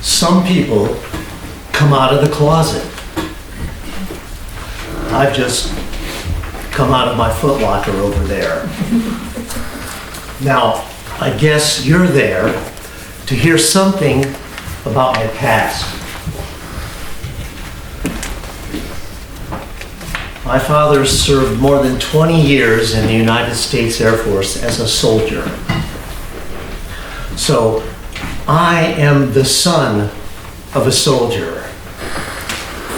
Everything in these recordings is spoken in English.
Some people come out of the closet. I've just come out of my footlocker over there. Now, I guess you're there to hear something about my past. My father served more than 20 years in the United States Air Force as a soldier. So, I am the son of a soldier.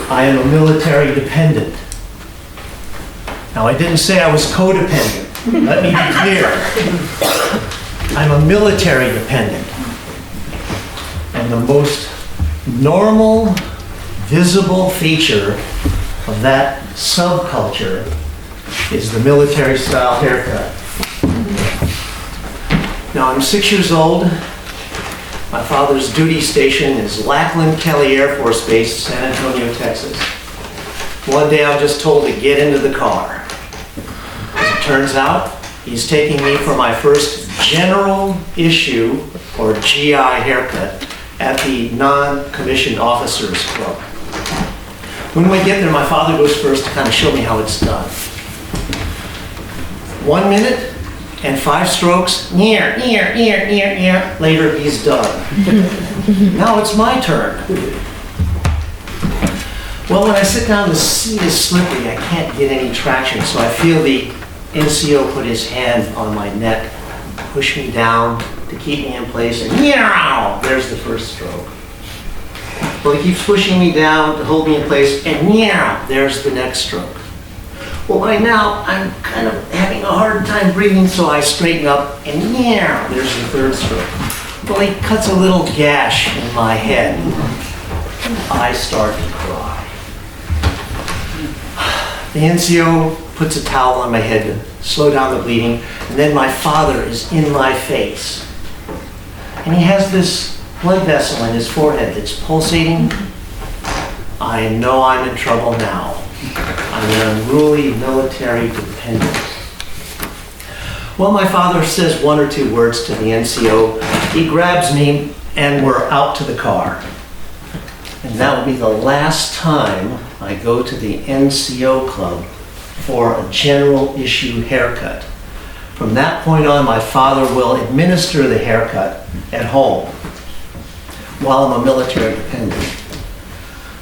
I am a military dependent. Now, I didn't say I was codependent. Let me be clear. I'm a military dependent. And the most normal, visible feature of that subculture is the military style haircut. Now, I'm 6 years old. My father's duty station is Lackland Kelly Air Force Base, San Antonio, Texas. One day I'm just told to get into the car. As it turns out, he's taking me for my first general issue, or GI haircut, at the non-commissioned officers club. When we get there, my father goes first to kind of show me how it's done. 1 minute and 5 strokes, near. Later, he's done. Now it's my turn. Well, when I sit down, the seat is slippery. I can't get any traction, so I feel the NCO put his hand on my neck, push me down to keep me in place, and there's the first stroke. Well, he keeps pushing me down to hold me in place, and there's the next stroke. Well, by now, I'm kind of having a hard time breathing, so I straighten up, and there's the third stroke. Well, he cuts a little gash in my head. I start to cry. The NCO puts a towel on my head to slow down the bleeding, and then my father is in my face. And he has this blood vessel in his forehead that's pulsating. I know I'm in trouble now. I'm an unruly military dependent. Well, my father says 1 or 2 words to the NCO. He grabs me, and we're out to the car. And that will be the last time I go to the NCO club for a general issue haircut. From that point on, my father will administer the haircut at home while I'm a military dependent.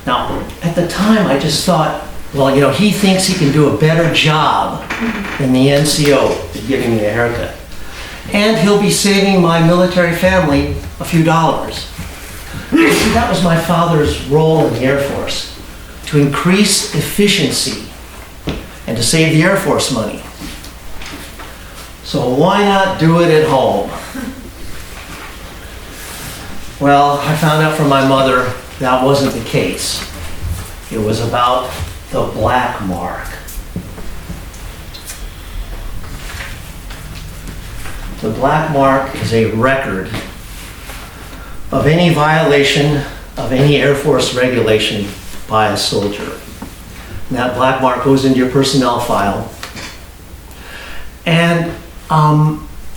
Now, at the time, I just thought, well, he thinks he can do a better job than the NCO at giving me a haircut. And he'll be saving my military family a few dollars. See, that was my father's role in the Air Force, to increase efficiency and to save the Air Force money. So why not do it at home? Well, I found out from my mother that wasn't the case. It was about the black mark. The black mark is a record of any violation of any Air Force regulation by a soldier. And that black mark goes into your personnel file. And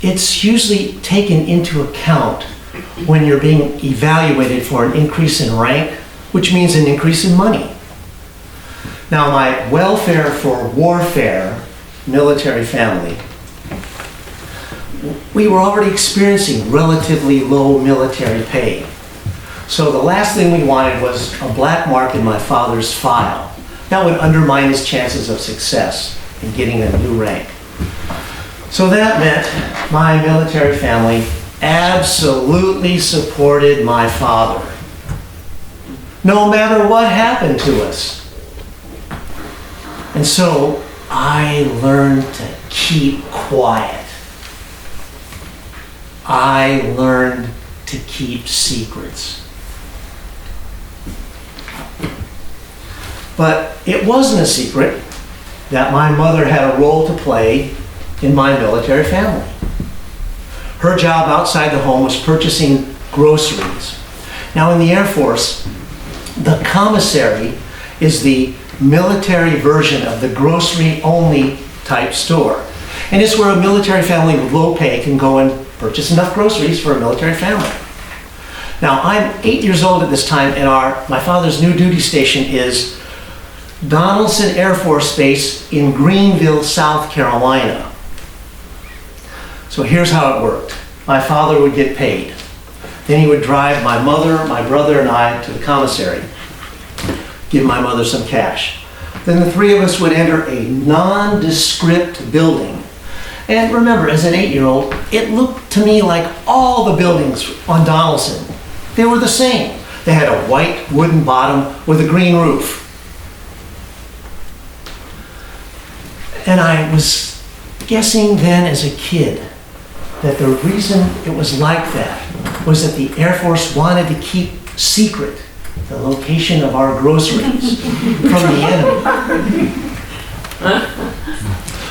it's usually taken into account when you're being evaluated for an increase in rank, which means an increase in money. Now, my welfare for warfare military family, we were already experiencing relatively low military pay. So the last thing we wanted was a black mark in my father's file. That would undermine his chances of success in getting a new rank. So that meant my military family absolutely supported my father, no matter what happened to us. And so I learned to keep quiet. I learned to keep secrets. But it wasn't a secret that my mother had a role to play in my military family. Her job outside the home was purchasing groceries. Now, in the Air Force, the commissary is the military version of the grocery-only type store. And it's where a military family with low pay can go and purchase enough groceries for a military family. Now, I'm 8 years old at this time, and my father's new duty station is Donaldson Air Force Base in Greenville, South Carolina. So here's how it worked. My father would get paid. Then he would drive my mother, my brother, and I to the commissary, give my mother some cash. Then the three of us would enter a nondescript building. And remember, as an 8-year-old, it looked to me like all the buildings on Donaldson. They were the same. They had a white wooden bottom with a green roof. And I was guessing then as a kid that the reason it was like that was that the Air Force wanted to keep secret the location of our groceries from the enemy.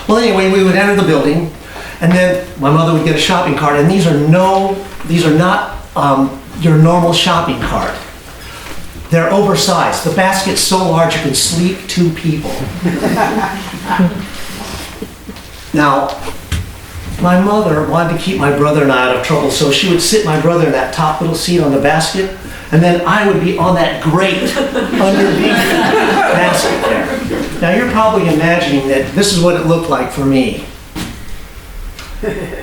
Well, anyway, we would enter the building, and then my mother would get a shopping cart, and these are not your normal shopping cart. They're oversized. The basket's so large you can sleep 2 people. Now, my mother wanted to keep my brother and I out of trouble, so she would sit my brother in that top little seat on the basket, and then I would be on that grate underneath the basket there. Now, you're probably imagining that this is what it looked like for me.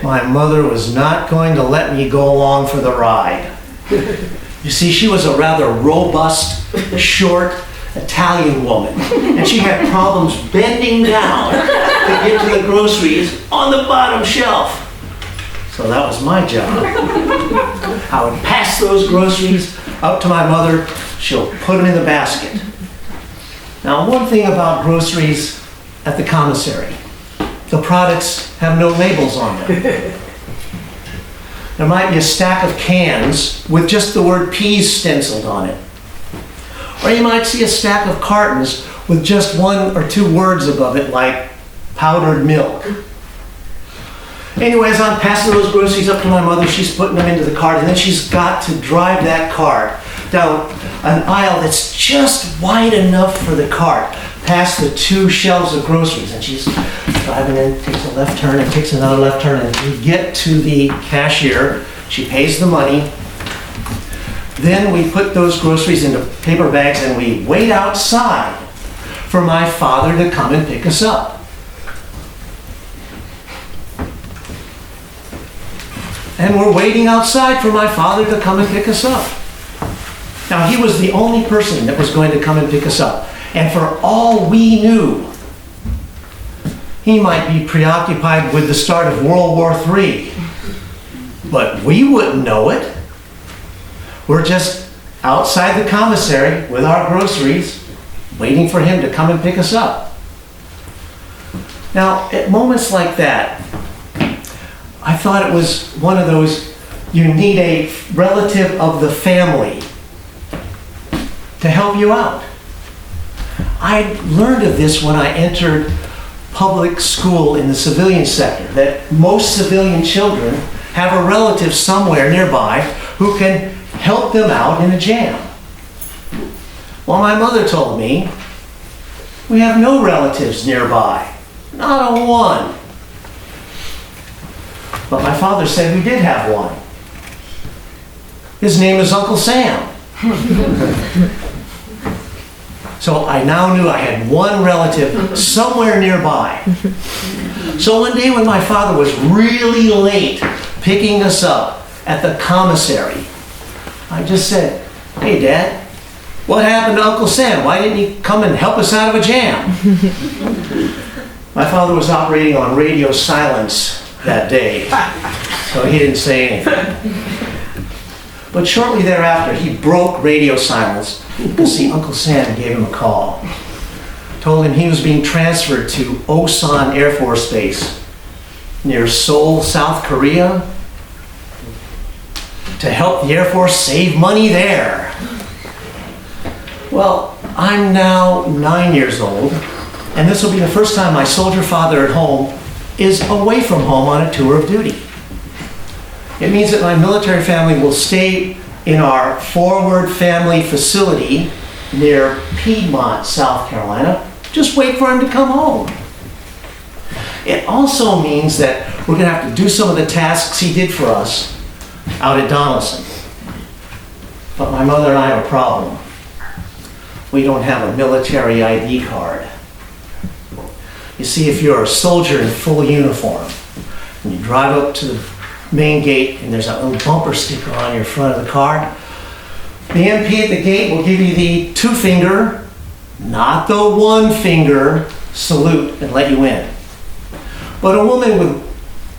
My mother was not going to let me go along for the ride. You see, she was a rather robust, short Italian woman, and she had problems bending down to get to the groceries on the bottom shelf. So that was my job. I would pass those groceries out to my mother. She'll put them in the basket. Now, one thing about groceries at the commissary, the products have no labels on them. There might be a stack of cans with just the word peas stenciled on it. Or you might see a stack of cartons with just 1 or 2 words above it, like powdered milk. Anyways, I'm passing those groceries up to my mother. She's putting them into the cart, and then she's got to drive that cart down an aisle that's just wide enough for the cart, past the 2 shelves of groceries. And she's driving in, takes a left turn, and takes another left turn, and we get to the cashier. She pays the money. Then we put those groceries into paper bags, and we wait outside for my father to come and pick us up. And we're waiting outside for my father to come and pick us up. Now, he was the only person that was going to come and pick us up. And for all we knew, he might be preoccupied with the start of World War III. But we wouldn't know it. We're just outside the commissary with our groceries, waiting for him to come and pick us up. Now, at moments like that, I thought it was one of those, you need a relative of the family to help you out. I learned of this when I entered public school in the civilian sector, that most civilian children have a relative somewhere nearby who can help them out in a jam. Well, my mother told me, we have no relatives nearby, not a one. But my father said we did have one. His name is Uncle Sam. So I now knew I had one relative somewhere nearby. So one day when my father was really late picking us up at the commissary, I just said, "Hey, Dad, what happened to Uncle Sam? Why didn't he come and help us out of a jam?" My father was operating on radio silence that day, so he didn't say anything. But shortly thereafter, he broke radio silence because, see, Uncle Sam gave him a call. Told him he was being transferred to Osan Air Force Base near Seoul, South Korea, to help the Air Force save money there. Well, I'm now 9 years old, and this will be the first time my soldier father at home is away from home on a tour of duty. It means that my military family will stay in our forward family facility near Piedmont, South Carolina. Just wait for him to come home. It also means that we're going to have to do some of the tasks he did for us out at Donaldson. But my mother and I have a problem. We don't have a military ID card. You see, if you're a soldier in full uniform, and you drive up to the main gate, and there's a little bumper sticker on your front of the car, the MP at the gate will give you the 2-finger, not the 1-finger salute and let you in. But a woman with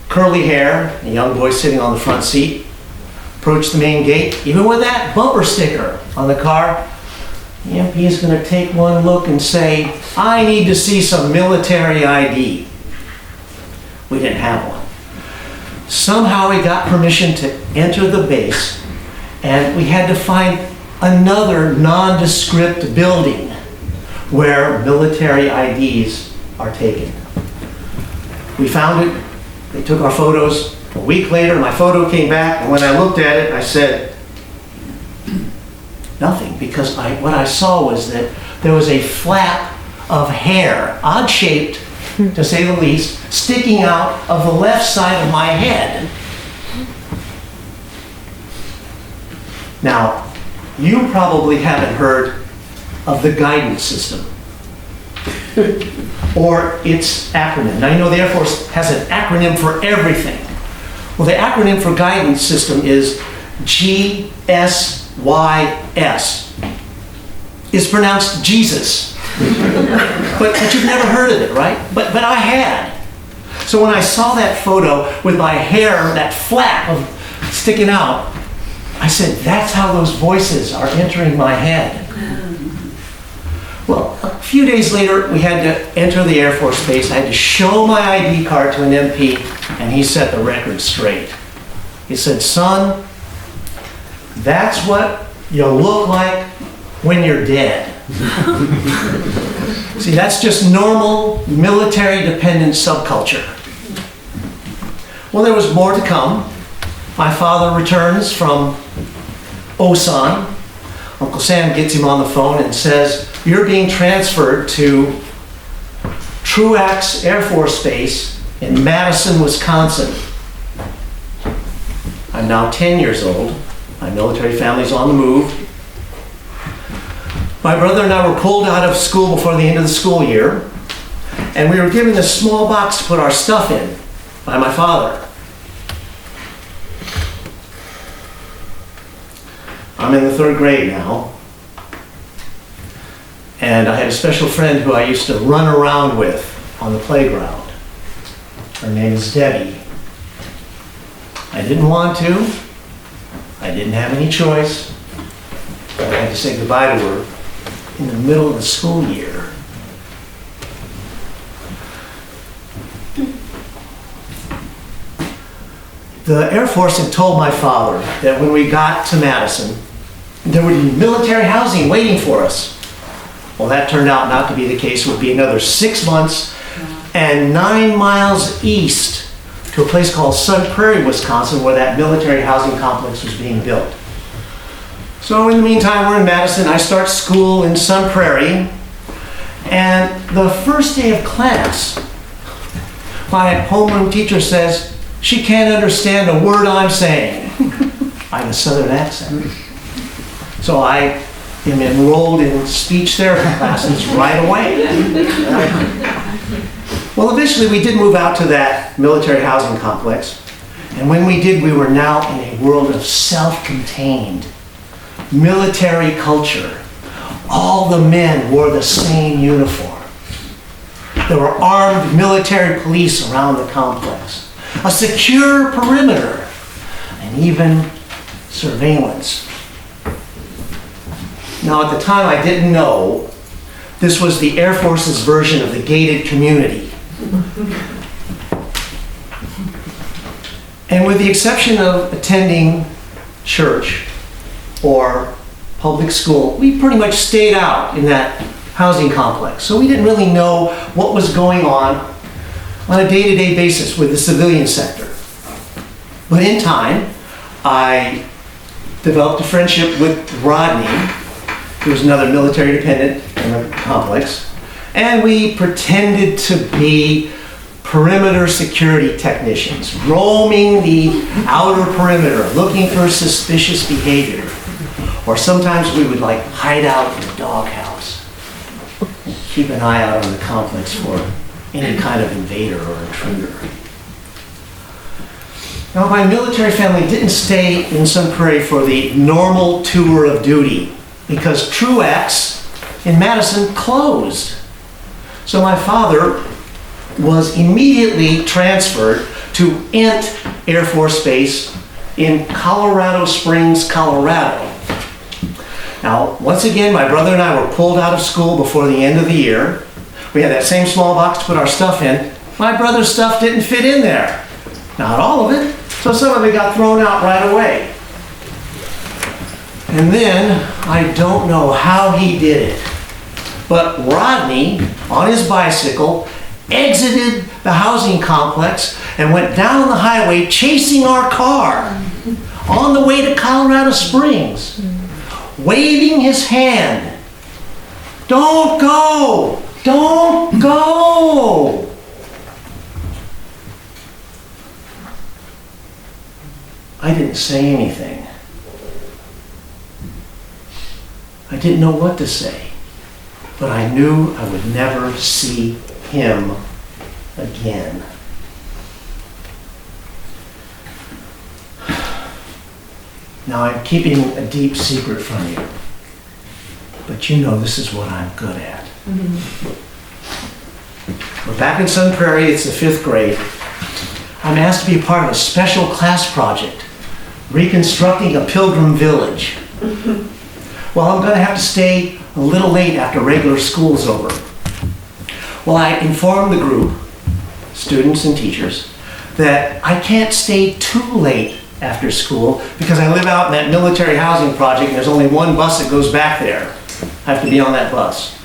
curly hair, a young boy sitting on the front seat, approached the main gate, even with that bumper sticker on the car, the MP is going to take one look and say, I need to see some military ID. We didn't have one. Somehow we got permission to enter the base, and we had to find another nondescript building where military IDs are taken. We found it, they took our photos. A week later, my photo came back, and when I looked at it, I said, nothing, because what I saw was that there was a flap of hair, odd-shaped, to say the least, sticking out of the left side of my head. Now, you probably haven't heard of the guidance system or its acronym. Now, you know the Air Force has an acronym for everything. Well, the acronym for guidance system is GSYS. It's pronounced Jesus. but you've never heard of it, right? But I had. So when I saw that photo with my hair, that flap of sticking out, I said, that's how those voices are entering my head. Well, a few days later, we had to enter the Air Force Base. I had to show my ID card to an MP, and he set the record straight. He said, son, that's what you look like when you're dead. See, that's just normal military-dependent subculture. Well, there was more to come. My father returns from Osan. Uncle Sam gets him on the phone and says, you're being transferred to Truax Air Force Base in Madison, Wisconsin. I'm now 10 years old. My military family's on the move. My brother and I were pulled out of school before the end of the school year, and we were given a small box to put our stuff in by my father. I'm in the 3rd grade now, and I had a special friend who I used to run around with on the playground. Her name is Debbie. I didn't want to. I didn't have any choice. But I had to say goodbye to her in the middle of the school year. The Air Force had told my father that when we got to Madison, there would be military housing waiting for us. Well, that turned out not to be the case. It would be another 6 months and 9 miles east to a place called Sun Prairie, Wisconsin, where that military housing complex was being built. So in the meantime, we're in Madison. I start school in Sun Prairie, and the first day of class, my homeroom teacher says, she can't understand a word I'm saying. I have a southern accent. So I am enrolled in speech therapy classes right away. Well, eventually we did move out to that military housing complex. And when we did, we were now in a world of self-contained military culture. All the men wore the same uniform. There were armed military police around the complex, a secure perimeter, and even surveillance. Now, at the time, I didn't know this was the Air Force's version of the gated community. And with the exception of attending church or public school, we pretty much stayed out in that housing complex. So we didn't really know what was going on a day-to-day basis with the civilian sector. But in time, I developed a friendship with Rodney, who was another military dependent in the complex, and we pretended to be perimeter security technicians roaming the outer perimeter, looking for suspicious behavior. Or sometimes we would like hide out in the doghouse, keep an eye out on the complex for any kind of invader or intruder. Now, my military family didn't stay in Sun Prairie for the normal tour of duty because Truax in Madison closed. So my father was immediately transferred to Ent Air Force Base in Colorado Springs, Colorado. Now, once again, my brother and I were pulled out of school before the end of the year. We had that same small box to put our stuff in. My brother's stuff didn't fit in there. Not all of it, so some of it got thrown out right away. And then, I don't know how he did it, but Rodney, on his bicycle, exited the housing complex and went down the highway chasing our car on the way to Colorado Springs, waving his hand. Don't go! Don't go! I didn't say anything. I didn't know what to say, but I knew I would never see him again. Now I'm keeping a deep secret from you, but you know this is what I'm good at. We're back in Sun Prairie, it's the 5th grade. I'm asked to be a part of a special class project, reconstructing a pilgrim village. Well, I'm going to have to stay a little late after regular school's over. Well, I informed the group, students and teachers, that I can't stay too late after school because I live out in that military housing project and there's only one bus that goes back there. I have to be on that bus.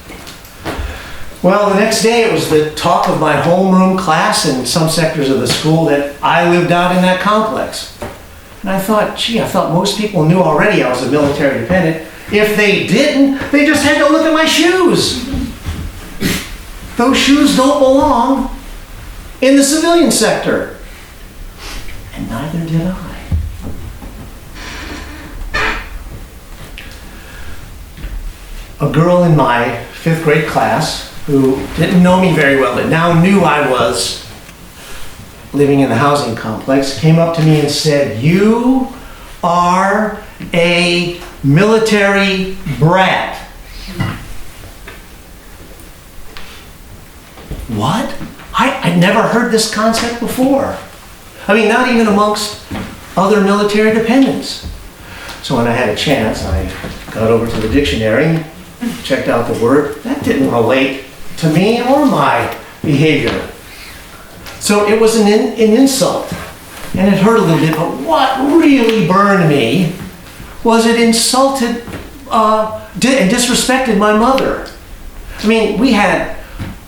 Well, the next day it was the talk of my homeroom class in some sectors of the school that I lived out in that complex. And I thought, gee, I thought most people knew already I was a military dependent. If they didn't, they just had to look at my shoes. Those shoes don't belong in the civilian sector. And neither did I. A girl in my 5th grade class who didn't know me very well but now knew I was living in the housing complex came up to me and said, "You are a military brat." What? I'd never heard this concept before. I mean, not even amongst other military dependents. So when I had a chance, I got over to the dictionary, checked out the word. That didn't relate to me or my behavior. So it was an insult, and it hurt a little bit, but what really burned me was it insulted and disrespected my mother. I mean, we had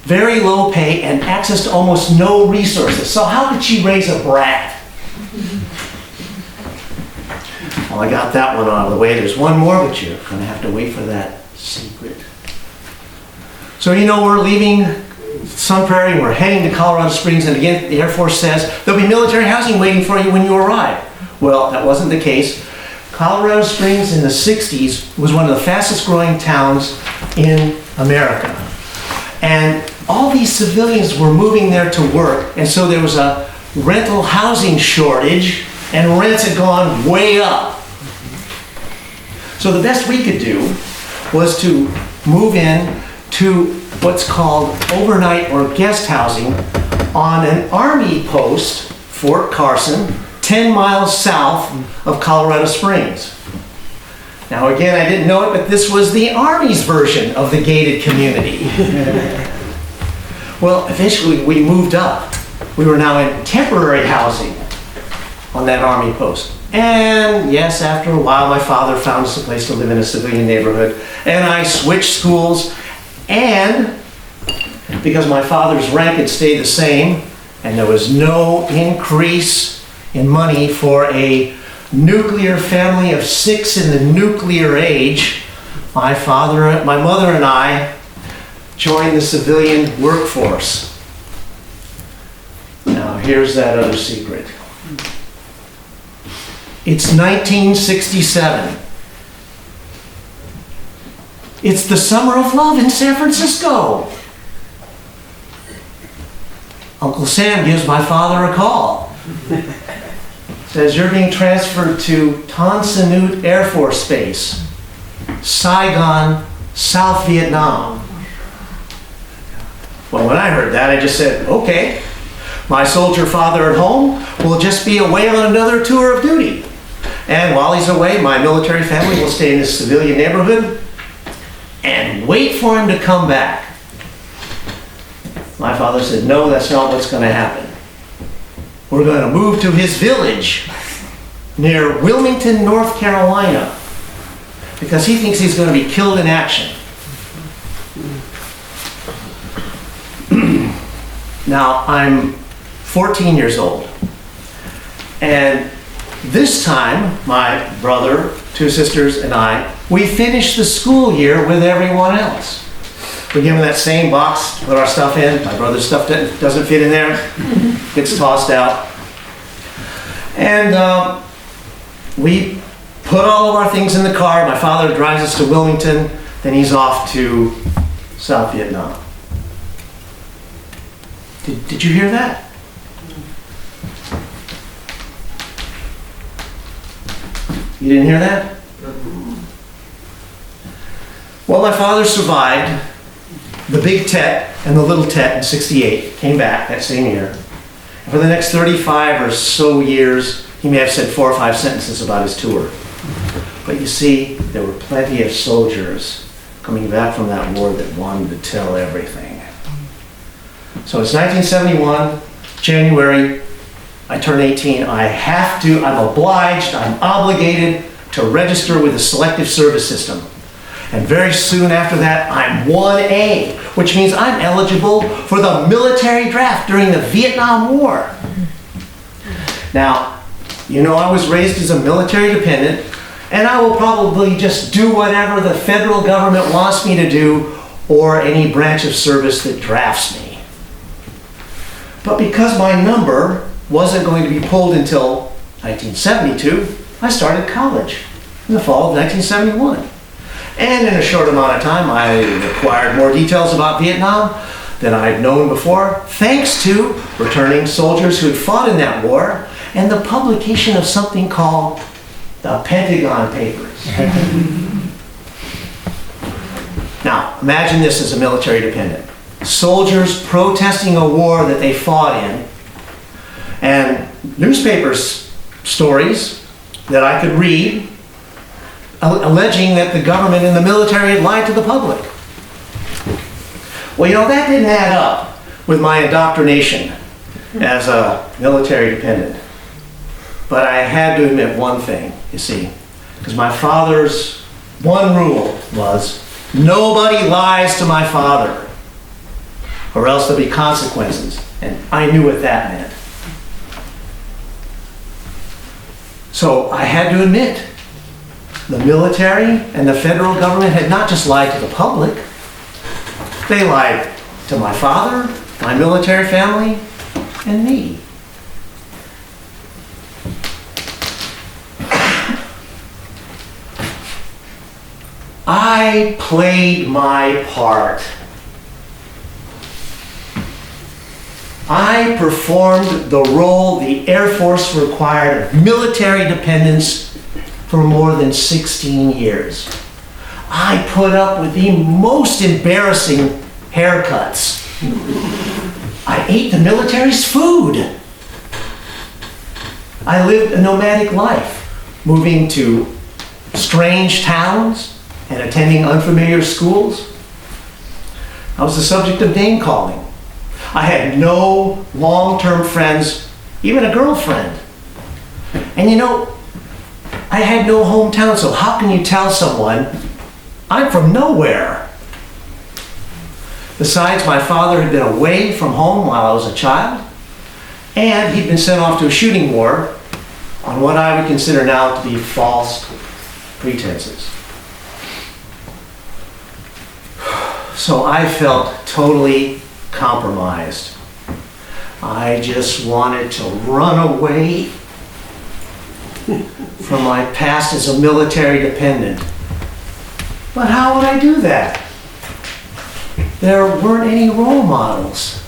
very low pay and access to almost no resources, so how could she raise a brat? Well, I got that one out of the way. There's one more, but you're going to have to wait for that secret. So, you know, we're leaving Sun Prairie and we're heading to Colorado Springs, and again, the Air Force says there'll be military housing waiting for you when you arrive. Well, that wasn't the case. Colorado Springs in the 60s was one of the fastest growing towns in America. And all these civilians were moving there to work, and so there was a rental housing shortage, and rents had gone way up. So the best we could do was to move in to what's called overnight or guest housing on an Army post, Fort Carson, 10 miles south of Colorado Springs. Now again, I didn't know it, but this was the Army's version of the gated community. Well, eventually we moved up. We were now in temporary housing on that Army post. And yes, after a while, my father found us a place to live in a civilian neighborhood, and I switched schools, and because my father's rank had stayed the same, and there was no increase in money for a nuclear family of 6 in the nuclear age, my mother and I joined the civilian workforce. Now, here's that other secret. It's 1967. It's the summer of love in San Francisco. Uncle Sam gives my father a call. Says, you're being transferred to Tan Son Nhut Air Force Base, Saigon, South Vietnam. Well, when I heard that, I just said, okay, my soldier father at home will just be away on another tour of duty. And while he's away, my military family will stay in this civilian neighborhood and wait for him to come back. My father said, no, that's not what's going to happen. We're going to move to his village near Wilmington, North Carolina, because he thinks he's going to be killed in action. Now, I'm 14 years old, and this time, my brother, 2 sisters, and I, we finished the school year with everyone else. We give them that same box to put our stuff in. My brother's stuff doesn't fit in there, gets tossed out. And we put all of our things in the car. My father drives us to Wilmington, then he's off to South Vietnam. Did you hear that? You didn't hear that? Well, my father survived the big Tet and the little Tet in '68, came back that same year. And for the next 35 or so years, he may have said 4 or 5 sentences about his tour. But you see, there were plenty of soldiers coming back from that war that wanted to tell everything. So it's 1971, January, I turn 18. I'm obliged, I'm obligated to register with the Selective Service System. And very soon after that, I'm 1A, which means I'm eligible for the military draft during the Vietnam War. Now, you know I was raised as a military dependent, and I will probably just do whatever the federal government wants me to do, or any branch of service that drafts me. But because my number wasn't going to be pulled until 1972, I started college in the fall of 1971. And in a short amount of time, I acquired more details about Vietnam than I'd known before, thanks to returning soldiers who had fought in that war and the publication of something called the Pentagon Papers. Now, imagine this as a military dependent. Soldiers protesting a war that they fought in, and newspapers stories that I could read alleging that the government and the military had lied to the public. Well, you know, that didn't add up with my indoctrination as a military dependent. But I had to admit one thing, you see, because my father's one rule was, nobody lies to my father, or else there'll be consequences. And I knew what that meant. So I had to admit, the military and the federal government had not just lied to the public, they lied to my father, my military family, and me. I played my part. I performed the role the Air Force required of military dependence for more than 16 years. I put up with the most embarrassing haircuts. I ate the military's food. I lived a nomadic life, moving to strange towns and attending unfamiliar schools. I was the subject of name calling. I had no long-term friends, even a girlfriend. And you know, I had no hometown, so how can you tell someone I'm from nowhere? Besides, my father had been away from home while I was a child, and he'd been sent off to a shooting war on what I would consider now to be false pretenses. So I felt totally compromised. I just wanted to run away from my past as a military dependent. But how would I do that? There weren't any role models.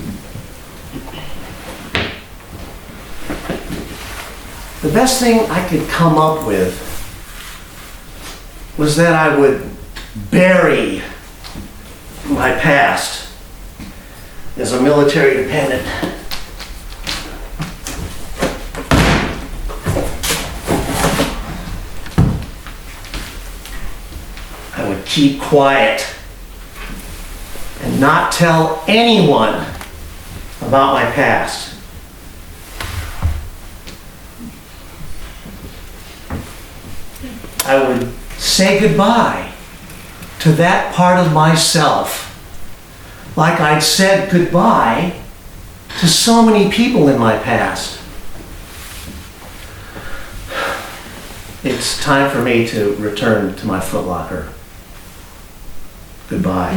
The best thing I could come up with was that I would bury my past as a military dependent. I would keep quiet and not tell anyone about my past. I would say goodbye to that part of myself, like I'd said goodbye to so many people in my past. It's time for me to return to my footlocker. Goodbye.